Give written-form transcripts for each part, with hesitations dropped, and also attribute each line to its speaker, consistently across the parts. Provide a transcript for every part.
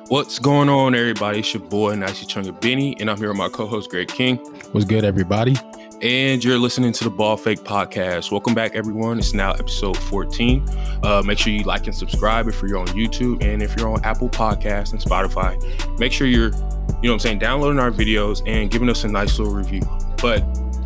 Speaker 1: What's going on, everybody? It's your boy, Nicey Chunga Benny, and I'm here with my co-host, Greg King.
Speaker 2: What's good, everybody?
Speaker 1: And you're listening to the Ball Fake Podcast. Welcome back, everyone. It's now episode 14. Make sure you like and subscribe if you're on YouTube, and if you're on Apple Podcasts and Spotify, make sure you're, downloading our videos and giving us a nice little review. But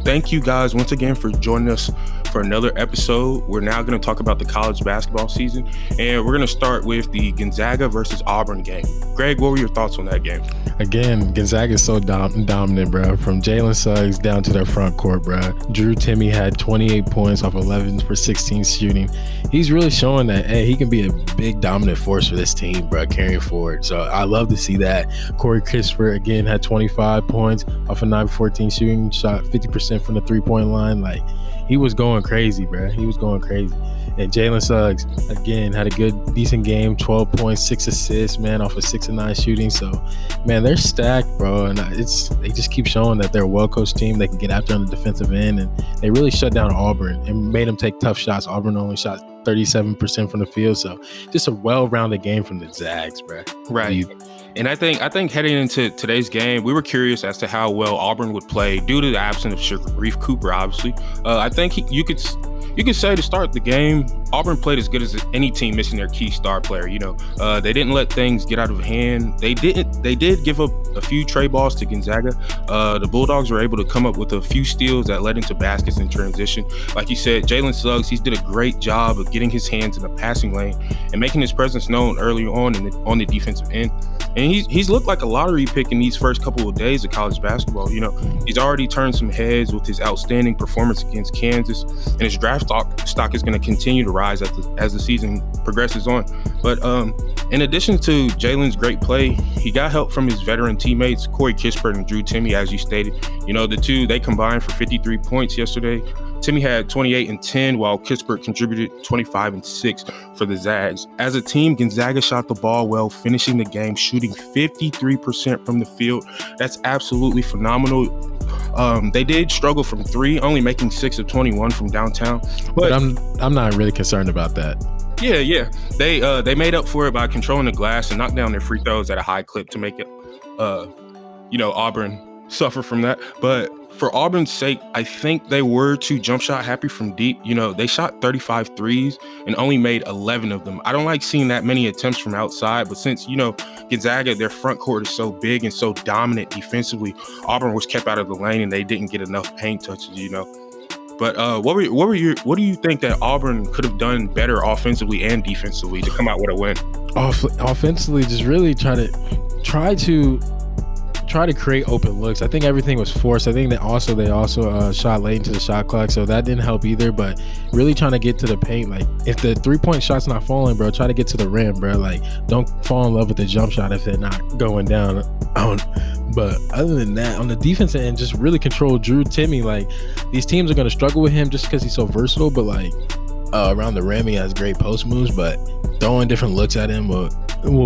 Speaker 1: thank you guys once again for joining us for another episode. We're now going to talk about the college basketball season, and we're going to start with the Gonzaga versus Auburn game. Greg, what were your thoughts on that game?
Speaker 2: Again, Gonzaga is so dominant, bro. From Jalen Suggs down to their front court, bro. Drew Timme had 28 points off 11 for 16 shooting. He's really showing that, hey, he can be a big dominant force for this team, bro, carrying forward. So I love to see that. Corey Kispert, again, had 25 points off of 9-14 shooting, shot 50% from the three-point line. Like, he was going crazy, bro. He was going crazy. And Jalen Suggs, again, had a decent game, 12 points, 6 assists, man, off of 6 of 9 shooting. So, man, they're stacked, bro. And they just keep showing that they're a well-coached team. They can get after on the defensive end. And they really shut down Auburn and made them take tough shots. Auburn only shot 37% from the field. So, just a well-rounded game from the Zags, bro.
Speaker 1: Right. And I think heading into today's game, we were curious as to how well Auburn would play due to the absence of Sharif Cooper, obviously. I think you could say to start the game, Auburn played as good as any team missing their key star player. They didn't let things get out of hand. They did give up a few tray balls to Gonzaga. The Bulldogs were able to come up with a few steals that led into baskets in transition. Like you said, Jalen Suggs, he's did a great job of getting his hands in the passing lane and making his presence known early on on the defensive end. And he's looked like a lottery pick in these first couple of days of college basketball. He's already turned some heads with his outstanding performance against Kansas, and his draft stock is going to continue to rise as the season progresses on. But in addition to Jalen's great play, he got help from his veteran teammates, Corey Kispert and Drew Timme, as you stated. The two, they combined for 53 points yesterday. Timme had 28 and 10, while Kispert contributed 25 and 6 for the Zags. As a team, Gonzaga shot the ball well, finishing the game shooting 53% from the field. That's absolutely phenomenal. They did struggle from three, only making 6 of 21 from downtown.
Speaker 2: But I'm not really concerned about that.
Speaker 1: Yeah. They made up for it by controlling the glass and knocked down their free throws at a high clip to make it, Auburn suffer from that. But for Auburn's sake, I think they were too jump shot happy from deep. They shot 35 threes and only made 11 of them. I don't like seeing that many attempts from outside, but since, Gonzaga, their front court is so big and so dominant defensively, Auburn was kept out of the lane and they didn't get enough paint touches, But what do you think that Auburn could have done better offensively and defensively to come out with a win?
Speaker 2: Offensively, just really try to create open looks. I think everything was forced. I think that they also shot late into the shot clock, so that didn't help either. But really trying to get to the paint. Like, if the 3-point shot's not falling, bro, try to get to the rim, bro. Like, don't fall in love with the jump shot if they're not going down. But other than that, on the defensive end, just really control Drew Timme. Like, these teams are going to struggle with him just because he's so versatile, but like around the rim, he has great post moves, but throwing different looks at him will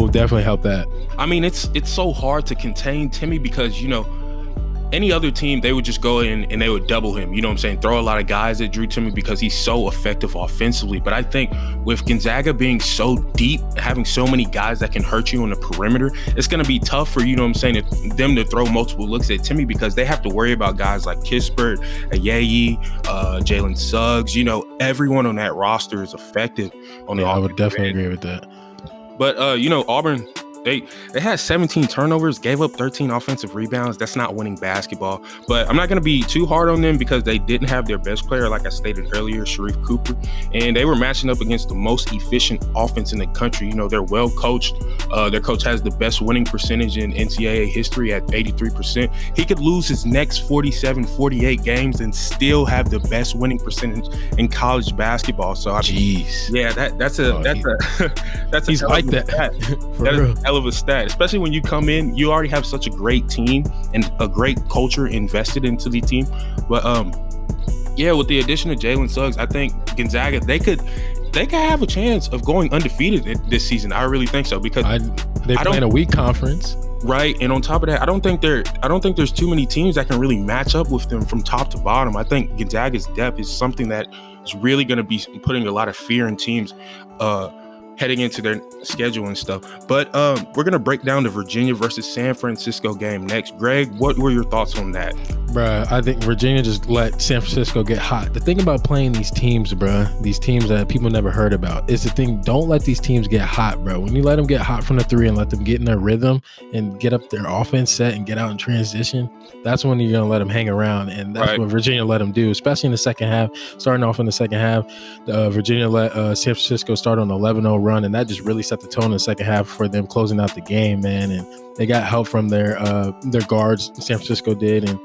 Speaker 2: definitely help that.
Speaker 1: I mean, it's so hard to contain Timme because, any other team, they would just go in and they would double him, throw a lot of guys at Drew Timme because he's so effective offensively. But I think with Gonzaga being so deep, having so many guys that can hurt you on the perimeter, it's going to be tough for, them to throw multiple looks at Timme because they have to worry about guys like Kispert, Ayayi, Jalen Suggs. Everyone on that roster is effective on the offensive
Speaker 2: I would definitely
Speaker 1: end.
Speaker 2: agree with that.
Speaker 1: But, Auburn, they had 17 turnovers, gave up 13 offensive rebounds. That's not winning basketball. But I'm not going to be too hard on them because they didn't have their best player, like I stated earlier, Sharif Cooper. And they were matching up against the most efficient offense in the country. They're well coached. Their coach has the best winning percentage in NCAA history at 83%. He could lose his next 47, 48 games and still have the best winning percentage in college basketball. So, that's a
Speaker 2: he's like that.
Speaker 1: That is a hell of a stat, especially when you come in, you already have such a great team and a great culture invested into the team. But with the addition of Jalen Suggs, I think Gonzaga, they could have a chance of going undefeated this season. I really think so because
Speaker 2: they're playing a weak conference.
Speaker 1: Right, and on top of that, I don't think there's too many teams that can really match up with them from top to bottom. I think Gonzaga's depth is something that is really going to be putting a lot of fear in teams. heading into their schedule and stuff. But we're gonna break down the Virginia versus San Francisco game next. Greg, what were your thoughts on that?
Speaker 2: Bruh, I think Virginia just let San Francisco get hot. The thing about playing these teams, bruh, these teams that people never heard about, is the thing, don't let these teams get hot, bro. When you let them get hot from the three and let them get in their rhythm and get up their offense set and get out in transition, that's when you're going to let them hang around. And that's what Virginia let them do, especially in the second half. Starting off in the second half, Virginia let San Francisco start on an 11-0 run, and that just really set the tone in the second half for them closing out the game, man. And they got help from their guards, San Francisco did, and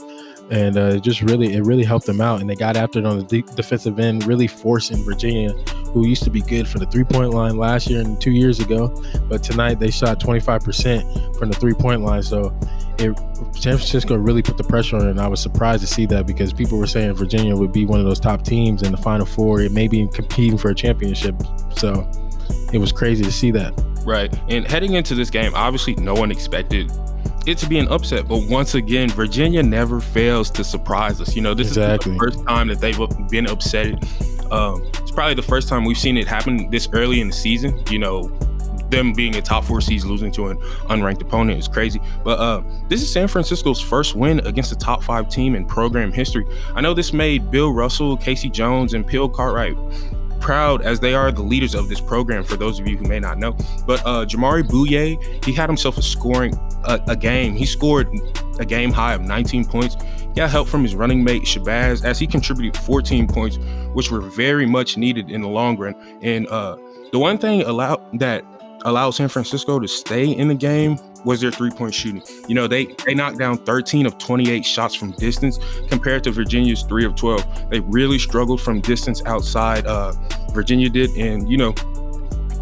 Speaker 2: it really helped them out. And they got after it on the defensive end, really forcing Virginia, who used to be good for the three-point line last year and 2 years ago, but tonight they shot 25% from the three-point line. So San Francisco really put the pressure on it, and I was surprised to see that, because people were saying Virginia would be one of those top teams in the Final Four, it may be competing for a championship. So it was crazy to see that.
Speaker 1: Right. And heading into this game, obviously no one expected it to be an upset, but once again, Virginia never fails to surprise us. This is the first time that they've been upset. It's probably the first time we've seen it happen this early in the season. Them being a top 4 seed losing to an unranked opponent is crazy. But this is San Francisco's first win against a top 5 team in program history. I know this made Bill Russell, Casey Jones, and Bill Cartwright proud, as they are the leaders of this program, for those of you who may not know. But Jamari Bouye, he had himself a game. He scored a game high of 19 points. He got help from his running mate Shabazz, as he contributed 14 points, which were very much needed in the long run. And the one thing allowed San Francisco to stay in the game was their three-point shooting. They knocked down 13 of 28 shots from distance compared to Virginia's 3 of 12. They really struggled from distance outside. Virginia did, and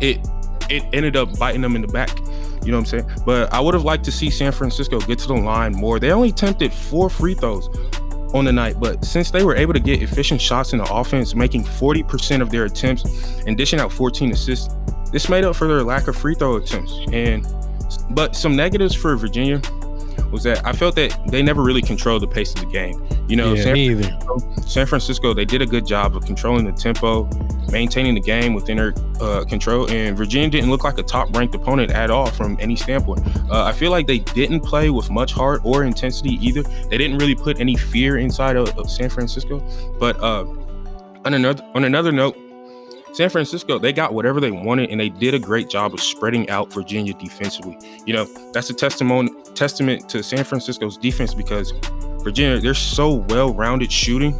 Speaker 1: it ended up biting them in the back. You know what I'm saying? But I would have liked to see San Francisco get to the line more. They only attempted 4 free throws on the night, but since they were able to get efficient shots in the offense, making 40% of their attempts and dishing out 14 assists, this made up for their lack of free throw attempts. But some negatives for Virginia was that I felt that they never really controlled the pace of the game. San Francisco, they did a good job of controlling the tempo, maintaining the game within their control, and Virginia didn't look like a top-ranked opponent at all from any standpoint. I feel like they didn't play with much heart or intensity either. They didn't really put any fear inside of San Francisco. But on another note, San Francisco, they got whatever they wanted, and they did a great job of spreading out Virginia defensively. That's a testament to San Francisco's defense, because Virginia, they're so well-rounded shooting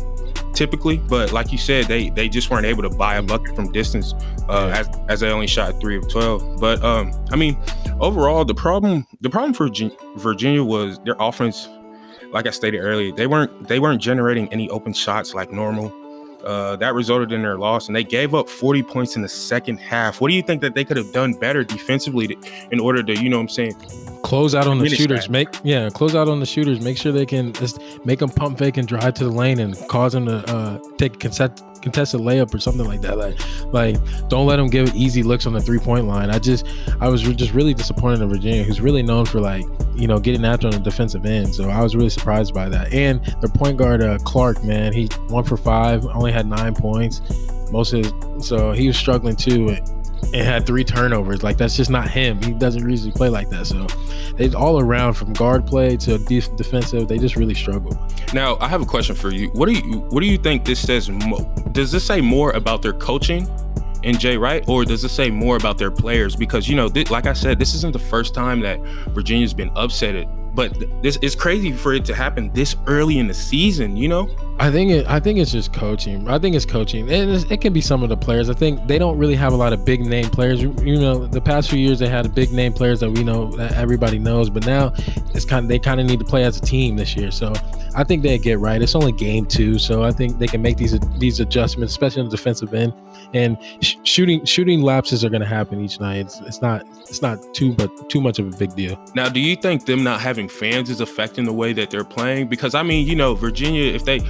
Speaker 1: typically, but like you said, they just weren't able to buy a bucket from distance as they only shot 3 of 12. But overall, the problem for Virginia was their offense. Like I stated earlier, they weren't generating any open shots like normal. That resulted in their loss, and they gave up 40 points in the second half. What do you think that they could have done better defensively in order to,
Speaker 2: close out on the shooters? Close out on the shooters. Make sure they can just make them pump fake and drive to the lane and cause them to take a contested layup or something like that. Like don't let them give easy looks on the 3-point line. I was just really disappointed in Virginia, who's really known for getting after on the defensive end. So I was really surprised by that. And their point guard Clark, man, he 1 for 5, only had 9 points. So he was struggling too, and had 3 turnovers. Like, that's just not him. He doesn't usually play like that. So they all around, from guard play to defensive, they just really struggle.
Speaker 1: Now, I have a question for you. What do you think this says? Does this say more about their coaching and Jay Wright, or does it say more about their players? Because, like I said, this isn't the first time that Virginia's been upsetted. But this is crazy for it to happen this early in the season,
Speaker 2: I think it's just coaching. I think it's coaching, and it can be some of the players. I think they don't really have a lot of big name players. The past few years they had big name players that we know, that everybody knows. But now they kind of need to play as a team this year. So I think they get right. It's only game 2, so I think they can make these adjustments, especially on the defensive end. And shooting lapses are going to happen each night. It's not too much of a big deal.
Speaker 1: Now, do you think them not having fans is affecting the way that they're playing? Because Virginia, if they,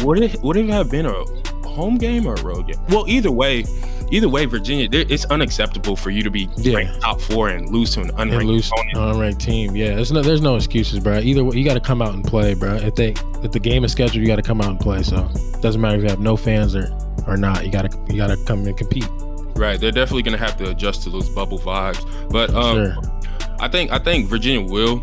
Speaker 1: would it have been a home game or a road game? Well, either way, Virginia, it's unacceptable for you to be ranked top 4 and lose to an
Speaker 2: unranked team. Yeah, there's no excuses, bro. Either way, you got to come out and play, bro. If the game is scheduled, you got to come out and play. So it doesn't matter if you have no fans or not. You gotta come and compete.
Speaker 1: Right, they're definitely going to have to adjust to those bubble vibes. But
Speaker 2: Sure.
Speaker 1: I think Virginia will.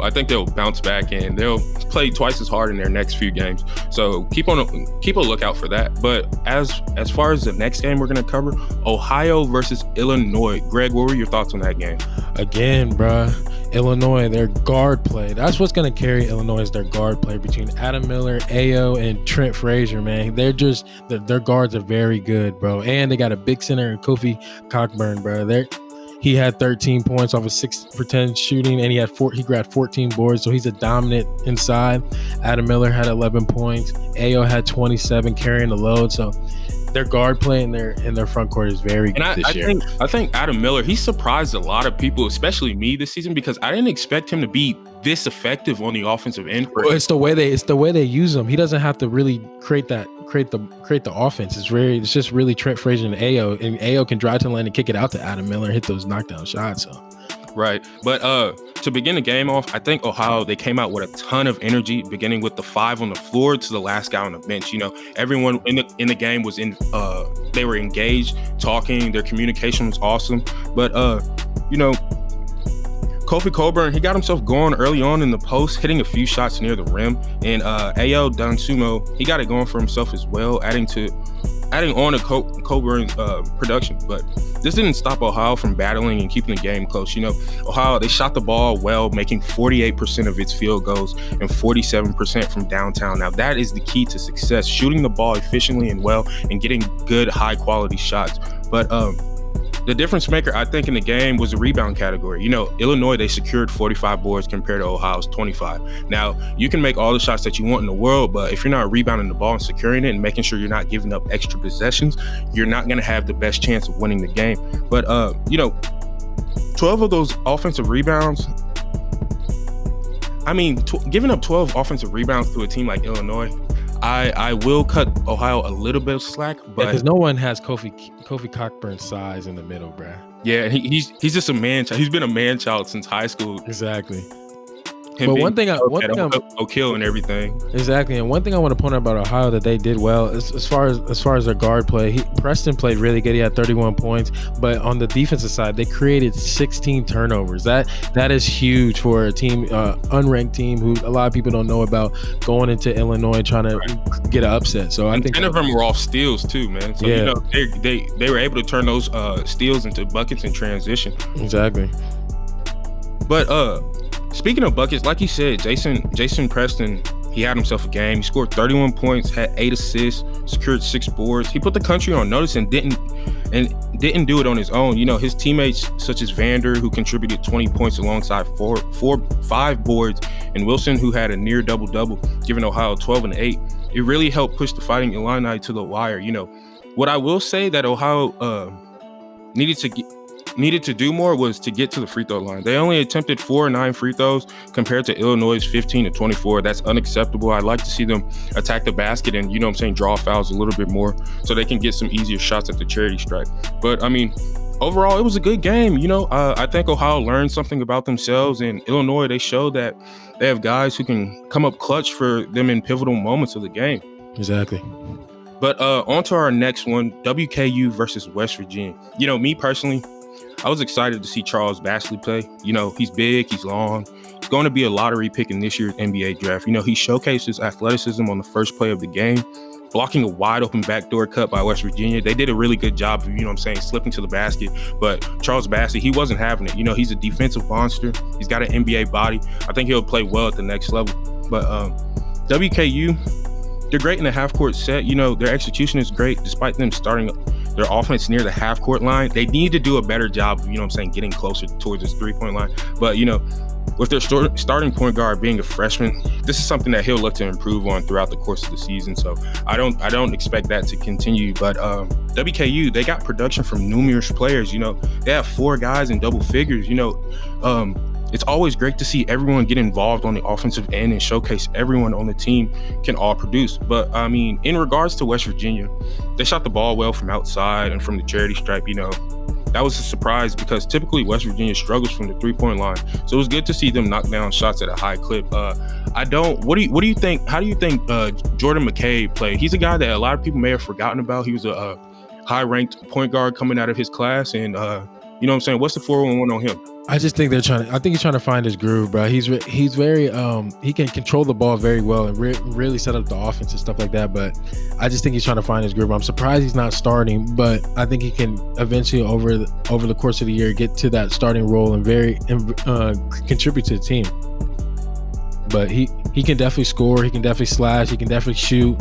Speaker 1: I think they'll bounce back and they'll play twice as hard in their next few games. So keep a lookout for that. But as far as the next game we're going to cover, Ohio versus Illinois. Greg, what were your thoughts on that game?
Speaker 2: Again, bruh, Illinois, their guard play. That's what's going to carry Illinois is their guard play between Adam Miller, Ayo, and Trent Frazier, man. They're just, their guards are very good, bro. And they got a big center in Kofi Cockburn, bro. He had 13 points off of 6 for 10 shooting, and he grabbed 14 boards, so he's a dominant inside. Adam Miller had 11 points. Ayo had 27, carrying the load. So their guard play in their front court is very good this year.
Speaker 1: I think Adam Miller, he surprised a lot of people, especially me this season, because I didn't expect him to be this effective on the offensive end.
Speaker 2: Well, it's the way they use him. He doesn't have to really create the offense. It's just really Trent Frazier and Ayo can drive to the lane and kick it out to Adam Miller and hit those knockdown shots. So.
Speaker 1: Right. But to begin the game off, I think Ohio, they came out with a ton of energy, beginning with the 5 on the floor to the last guy on the bench. Everyone in the game was they were engaged, talking, their communication was awesome. But Kofi Cockburn, he got himself going early on in the post, hitting a few shots near the rim. And Ayo Dosunmu, he got it going for himself as well, adding on to Coburn's production. But this didn't stop Ohio from battling and keeping the game close. Ohio, they shot the ball well, making 48% of its field goals and 47% from downtown. Now, that is the key to success, shooting the ball efficiently and well and getting good, high-quality shots. But the difference maker, I think, in the game was the rebound category. Illinois, they secured 45 boards compared to Ohio's 25. Now, you can make all the shots that you want in the world, but if you're not rebounding the ball and securing it and making sure you're not giving up extra possessions, you're not going to have the best chance of winning the game. But, 12 of those offensive rebounds, giving up 12 offensive rebounds to a team like Illinois, I will cut Ohio a little bit of slack, but
Speaker 2: because no one has Kofi Cockburn's size in the middle, bruh.
Speaker 1: Yeah, he's just a man child. He's been a man child since high school.
Speaker 2: Exactly. But one thing
Speaker 1: kill and everything.
Speaker 2: Exactly, and one thing I want to point out about Ohio that they did well is as far as their guard play. Preston played really good. He had 31 points, but on the defensive side, they created 16 turnovers. That is huge for a team, unranked team who a lot of people don't know about, going into Illinois trying to get an upset. So I think
Speaker 1: 10 of them were off steals too, man. So they were able to turn those steals into buckets in transition.
Speaker 2: Exactly.
Speaker 1: But speaking of buckets, like you said, Jason Preston, he had himself a game. He scored 31 points, had 8 assists, secured 6 boards. He put the country on notice and didn't do it on his own. His teammates such as Vander, who contributed 20 points alongside 5 boards, and Wilson, who had a near double-double, giving Ohio 12 and 8. It really helped push the Fighting Illini to the wire. What I will say that Ohio needed to do more was to get to the free throw line. They only attempted 4 or 9 free throws compared to Illinois' 15 to 24. That's unacceptable. I'd like to see them attack the basket and, draw fouls a little bit more so they can get some easier shots at the charity stripe. But, overall, it was a good game. I think Ohio learned something about themselves, and Illinois, they showed that they have guys who can come up clutch for them in pivotal moments of the game.
Speaker 2: Exactly.
Speaker 1: But on to our next one, WKU versus West Virginia. Me personally, I was excited to see Charles Bassey play. He's big, he's long. He's going to be a lottery pick in this year's NBA draft. He showcased his athleticism on the first play of the game, blocking a wide open backdoor cut by West Virginia. They did a really good job of, slipping to the basket. But Charles Bassey, he wasn't having it. He's a defensive monster. He's got an NBA body. I think he'll play well at the next level. But WKU, they're great in the half-court set. Their execution is great despite them starting their offense near the half-court line. They need to do a better job of, getting closer towards this three-point line. But, with their starting point guard being a freshman, this is something that he'll look to improve on throughout the course of the season. So I don't expect that to continue. But WKU, they got production from numerous players. They have 4 guys in double figures. It's always great to see everyone get involved on the offensive end and showcase everyone on the team can all produce. But, in regards to West Virginia, they shot the ball well from outside and from the charity stripe. That was a surprise because typically West Virginia struggles from the three-point line. So it was good to see them knock down shots at a high clip. What do you think? How do you think Jordan McCabe played? He's a guy that a lot of people may have forgotten about. He was a high-ranked point guard coming out of his class, and you know what I'm saying? What's the 4-1 on him?
Speaker 2: I just think I think he's trying to find his groove, bro. He's very he can control the ball very well and really set up the offense and stuff like that. But I just think he's trying to find his groove. I'm surprised he's not starting, but I think he can eventually over the course of the year get to that starting role and contribute to the team. But he can definitely score. He can definitely slash. He can definitely shoot.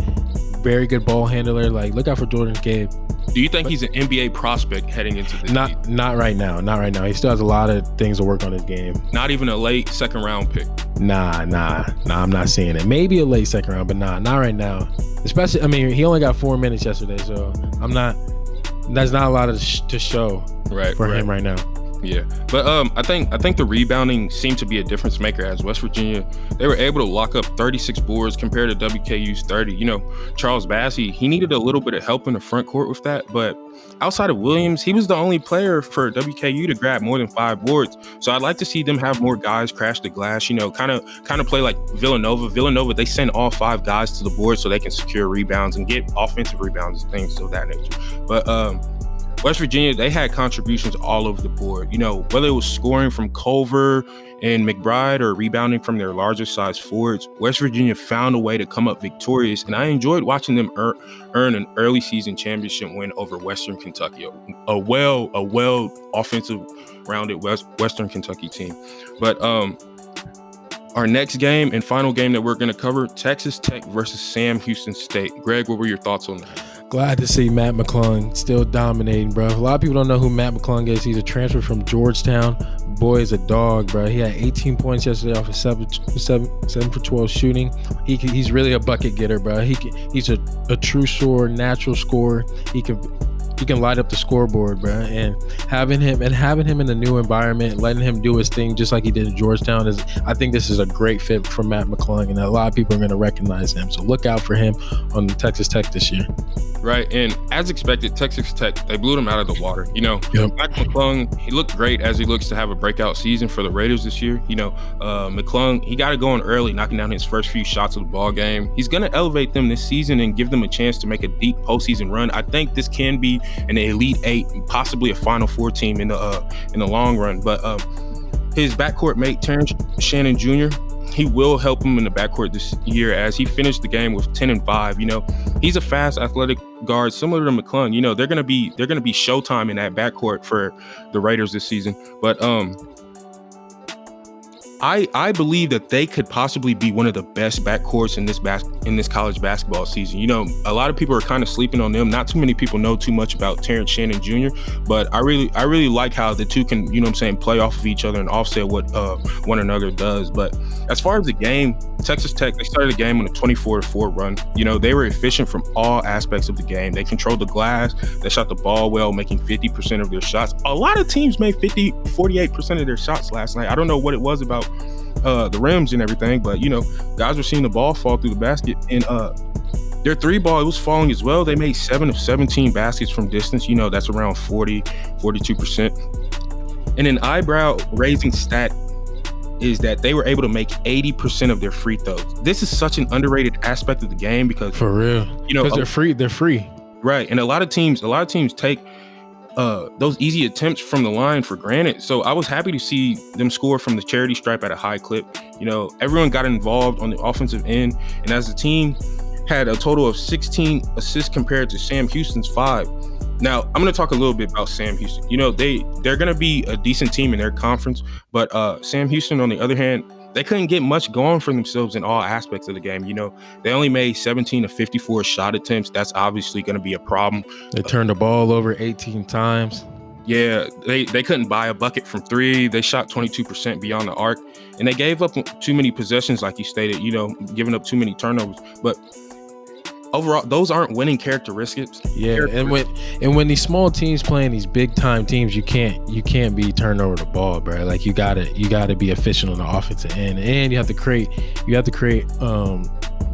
Speaker 2: Very good ball handler. Like, look out for Jordan Gabe.
Speaker 1: Do you think he's an NBA prospect heading into this season?
Speaker 2: Not right now. Not right now. He still has a lot of things to work on his game.
Speaker 1: Not even a late second round pick.
Speaker 2: Nah. I'm not seeing it. Maybe a late second round, but not right now. Especially, I mean, he only got 4 minutes yesterday, so that's not a lot to show for him right now.
Speaker 1: Yeah, but I think the rebounding seemed to be a difference maker as West Virginia, they were able to lock up 36 boards compared to WKU's 30. You know, Charles Bassey, he needed a little bit of help in the front court with that, but outside of Williams, he was the only player for WKU to grab more than 5 boards. So I'd like to see them have more guys crash the glass, you know, kind of play like Villanova. Villanova, they send all 5 guys to the board so they can secure rebounds and get offensive rebounds and things of that nature. But West Virginia, they had contributions all over the board. You know, whether it was scoring from Culver and McBride or rebounding from their larger size forwards, West Virginia found a way to come up victorious, and I enjoyed watching them earn an early season championship win over Western Kentucky, a well offensive rounded Western Kentucky team. But our next game and final game that we're going to cover, Texas Tech versus Sam Houston State. Greg, what were your thoughts on that?
Speaker 2: Glad to see Matt McClung still dominating, bro. A lot of people don't know who Matt McClung is. He's a transfer from Georgetown. Boy is a dog, bro. He had 18 points yesterday off of 7 for 12 shooting. He's really a bucket getter, bro. He's a true scorer, natural scorer. He can light up the scoreboard, bro. And having him in a new environment, letting him do his thing just like he did at Georgetown I think this is a great fit for Matt McClung, and a lot of people are going to recognize him. So look out for him on Texas Tech this year.
Speaker 1: Right, and as expected, Texas Tech, they blew them out of the water. You know, Matt McClung, he looked great as he looks to have a breakout season for the Raiders this year. You know, McClung, he got it going early, knocking down his first few shots of the ball game. He's going to elevate them this season and give them a chance to make a deep postseason run. I think this can be an Elite 8, possibly a Final 4 team in the long run. But his backcourt mate, Terrence Shannon Jr., he will help him in the backcourt this year as he finished the game with 10 and 5. You know, he's a fast, athletic guard similar to McClung. You know, they're gonna be showtime in that backcourt for the Raiders this season. But I believe that they could possibly be one of the best backcourts in this college basketball season. You know, a lot of people are kind of sleeping on them. Not too many people know too much about Terrence Shannon Jr., but I really like how the two can, you know what I'm saying, play off of each other and offset what one another does. But as far as the game, Texas Tech, they started the game on a 24-4 run. You know, they were efficient from all aspects of the game. They controlled the glass. They shot the ball well, making 50% of their shots. A lot of teams made 48% of their shots last night. I don't know what it was about the rims and everything, but you know, guys were seeing the ball fall through the basket, and their 3-ball, it was falling as well. They made 7 of 17 baskets from distance. You know, that's around 42%. And an eyebrow raising stat is that they were able to make 80% of their free throws. This is such an underrated aspect of the game because,
Speaker 2: for real, you know, because they're free,
Speaker 1: right? And a lot of teams take those easy attempts from the line for granted. So I was happy to see them score from the charity stripe at a high clip. You know, everyone got involved on the offensive end, and as a team had a total of 16 assists compared to Sam Houston's 5. Now, I'm going to talk a little bit about Sam Houston. You know, they're going to be a decent team in their conference, but Sam Houston, on the other hand, they couldn't get much going for themselves in all aspects of the game. You know, they only made 17 of 54 shot attempts. That's obviously going to be a problem.
Speaker 2: They turned the ball over 18 times.
Speaker 1: Yeah, they couldn't buy a bucket from 3. They shot 22% beyond the arc, and they gave up too many possessions, like you stated, you know, giving up too many turnovers. But overall, those aren't winning characteristics.
Speaker 2: Yeah, and when these small teams playing these big time teams, you can't be turning over the ball, bro. Like you gotta be efficient on the offensive end, and you have to create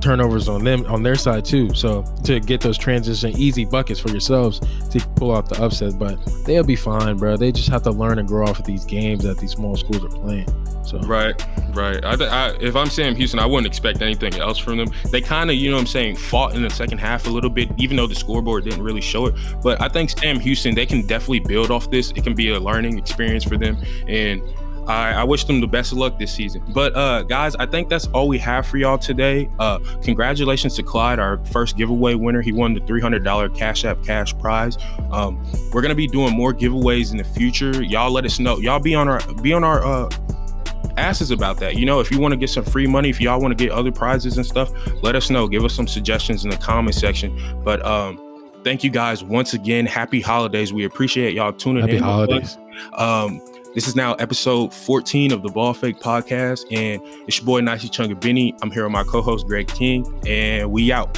Speaker 2: turnovers on their side too. So to get those transition easy buckets for yourselves to pull out the upset, but they'll be fine, bro. They just have to learn and grow off of these games that these small schools are playing. So
Speaker 1: Right. If I'm Sam Houston, I wouldn't expect anything else from them. They kind of, fought in the second half a little bit, even though the scoreboard didn't really show it. But I think Sam Houston, they can definitely build off this. It can be a learning experience for them. And I wish them the best of luck this season. But guys, I think that's all we have for y'all today. Congratulations to Clyde, our first giveaway winner. He won the $300 Cash App cash prize. We're gonna be doing more giveaways in the future. Y'all let us know. Y'all be on our asses about that. If you want to get some free money, if y'all want to get other prizes and stuff, let us know. Give us some suggestions in the comment section. But thank you guys once again. Happy holidays. We appreciate y'all tuning in.
Speaker 2: Happy holidays.
Speaker 1: This is now episode 14 of the Ball Fake Podcast, and it's your boy Nicey Chunga Benny. I'm here with my co-host Greg King, and we out.